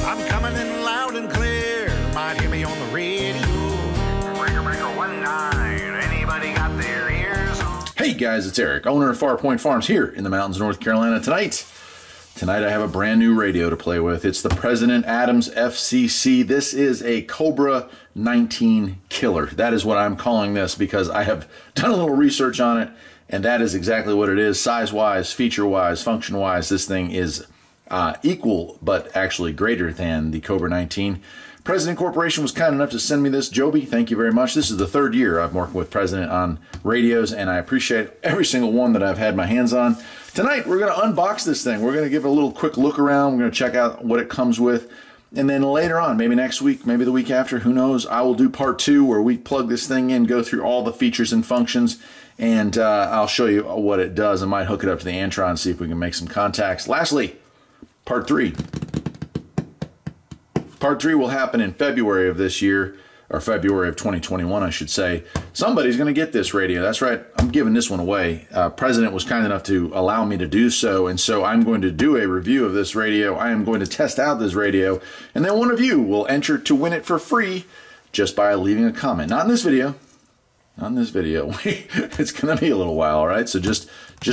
I'm coming in loud and clear. Might hear me on the radio. Breaker, breaker, 19. Anybody got their ears on? Hey guys, it's Eric, owner of Farpoint Farms here in the mountains of North Carolina. Tonight I have a brand new radio to play with. It's the President Adams FCC. This is a Cobra 19 killer. That is what I'm calling this because I have done a little research on it, and that is exactly what it is. Size-wise, feature-wise, function-wise, this thing is equal, but actually greater than the Cobra 19. President Corporation was kind enough to send me this. Joby, thank you very much. This is the third year I've worked with President on radios, and I appreciate every single one that I've had my hands on. Tonight, we're going to unbox this thing. We're going to give it a little quick look around. We're going to check out what it comes with. And then later on, maybe next week, maybe the week after, who knows, I will do part 2 where we plug this thing in, go through all the features and functions, and I'll show you what it does. I might hook it up to the Antron and see if we can make some contacts. Lastly, part 3. Part 3 will happen in February of this year, or February of 2021, I should say. Somebody's going to get this radio. That's right. I'm giving this one away. President was kind enough to allow me to do so, and so I'm going to do a review of this radio. I am going to test out this radio, and then one of you will enter to win it for free just by leaving a comment. Not in this video. Not in this video. It's going to be a little while, all right? So just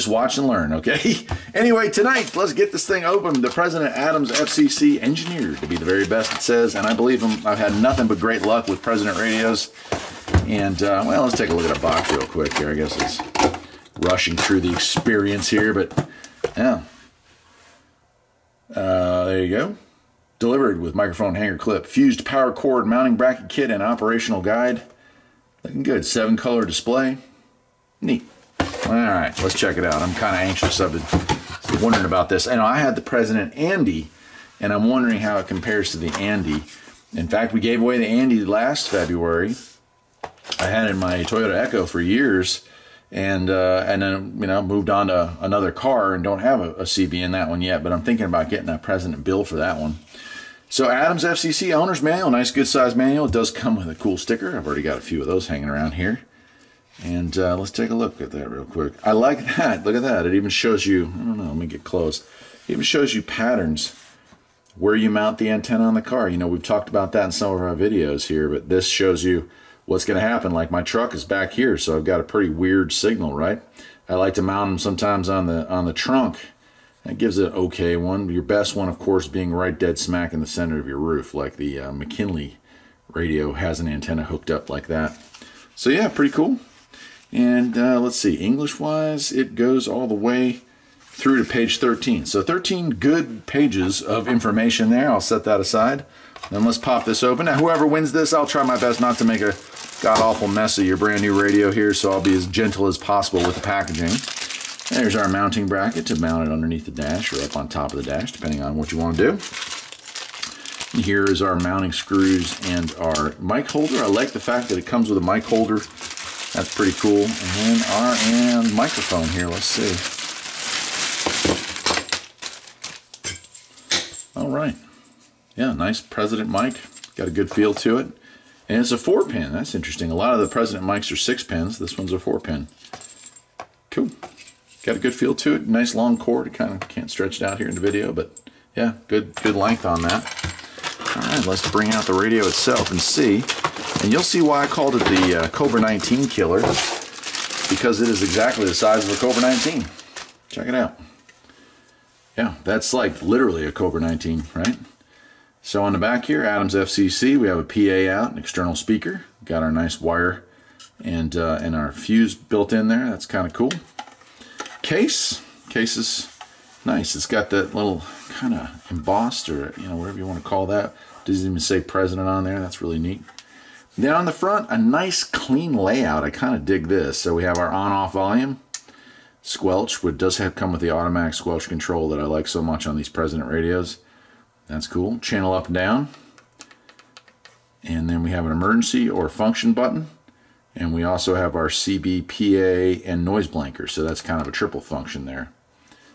watch and learn, okay? Anyway, tonight, let's get this thing open. The President Adams FCC, engineered to be the very best, it says, and I believe him. I've had nothing but great luck with President radios. And, well, let's take a look at a box real quick here. I guess it's rushing through the experience here, but, yeah. There you go. Delivered with microphone hanger clip, fused power cord, mounting bracket kit, and operational guide. Looking good. 7-color display. Neat. All right, let's check it out. I'm kind of anxious. I've been wondering about this. I know I had the President Andy, and I'm wondering how it compares to the Andy. In fact, we gave away the Andy last February. I had it in my Toyota Echo for years, and then moved on to another car and don't have a CB in that one yet. But I'm thinking about getting a President bill for that one. So Adams FCC owner's manual, nice good size manual. It does come with a cool sticker. I've already got a few of those hanging around here. And let's take a look at that real quick. I like that. Look at that. It even shows you, I don't know, let me get close. It even shows you patterns where you mount the antenna on the car. You know, we've talked about that in some of our videos here, but this shows you what's going to happen. Like my truck is back here, so I've got a pretty weird signal, right? I like to mount them sometimes on the trunk. That gives it an okay one. Your best one, of course, being right dead smack in the center of your roof, like the McKinley radio has an antenna hooked up like that. So yeah, pretty cool. And let's see, English-wise, it goes all the way through to page 13. So 13 good pages of information there. I'll set that aside. Then let's pop this open. Now, whoever wins this, I'll try my best not to make a god-awful mess of your brand new radio here, so I'll be as gentle as possible with the packaging. There's our mounting bracket to mount it underneath the dash or up on top of the dash, depending on what you want to do. And here is our mounting screws and our mic holder. I like the fact that it comes with a mic holder. That's pretty cool. And then our microphone here. Let's see. All right. Yeah, nice President mic. Got a good feel to it. And it's a 4-pin. That's interesting. A lot of the President mics are 6 pins. This one's a 4-pin. Cool. Got a good feel to it. Nice long cord. It kind of can't stretch it out here in the video, but yeah, good length on that. All right, let's bring out the radio itself and see. And you'll see why I called it the Cobra 19 killer, because it is exactly the size of a Cobra 19. Check it out. Yeah, that's like literally a Cobra 19, right? So on the back here, Adams FCC, we have a PA out, an external speaker. Got our nice wire and our fuse built in there. That's kind of cool. Case is nice. It's got that little kind of embossed, or whatever you want to call that. Doesn't even say President on there. That's really neat. Then on the front, a nice clean layout. I kind of dig this. So we have our on-off volume, squelch, which does come with the automatic squelch control that I like so much on these President radios. That's cool. Channel up and down. And then we have an emergency or function button. And we also have our CB, PA, and noise blanker. So that's kind of a triple function there.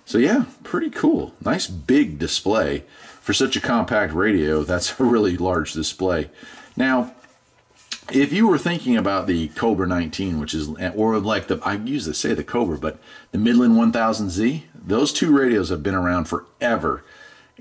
So yeah, pretty cool. Nice big display. For such a compact radio, that's a really large display. Now, if you were thinking about the Cobra 19, which is, or like I usually say the Cobra, but the Midland 1000Z, those two radios have been around forever.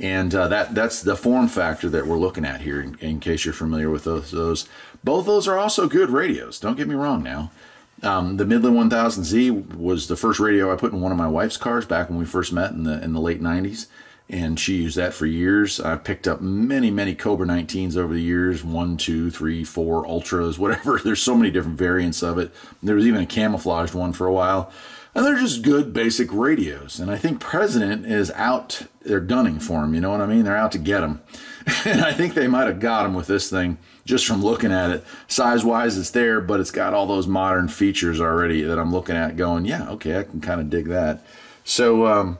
And that's the form factor that we're looking at here, in case you're familiar with those. Both those are also good radios. Don't get me wrong now. The Midland 1000Z was the first radio I put in one of my wife's cars back when we first met in the late 90s. And she used that for years. I picked up many Cobra 19s over the years. 1, 2, 3, 4, Ultras, whatever. There's so many different variants of it. There was even a camouflaged one for a while. And they're just good basic radios. And I think President is out, they're gunning for him, you know what I mean? They're out to get him. And I think they might have got him with this thing just from looking at it. Size-wise, it's there, but it's got all those modern features already that I'm looking at going, yeah, okay, I can kind of dig that. So I'm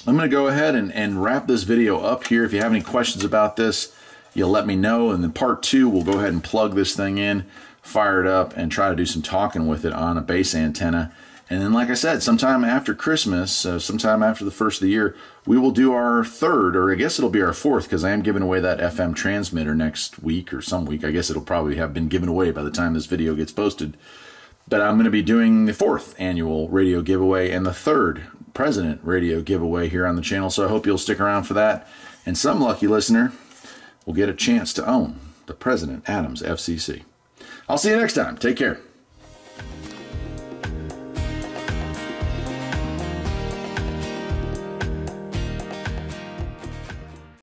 going to go ahead and wrap this video up here. If you have any questions about this, you'll let me know. And then part 2, we'll go ahead and plug this thing in, fire it up, and try to do some talking with it on a base antenna. And then, like I said, sometime after Christmas, sometime after the first of the year, we will do our 3rd, or I guess it'll be our 4th, because I am giving away that FM transmitter next week or some week. I guess it'll probably have been given away by the time this video gets posted. But I'm going to be doing the 4th annual radio giveaway and the 3rd President radio giveaway here on the channel. So I hope you'll stick around for that. And some lucky listener will get a chance to own the President Adams FCC. I'll see you next time. Take care.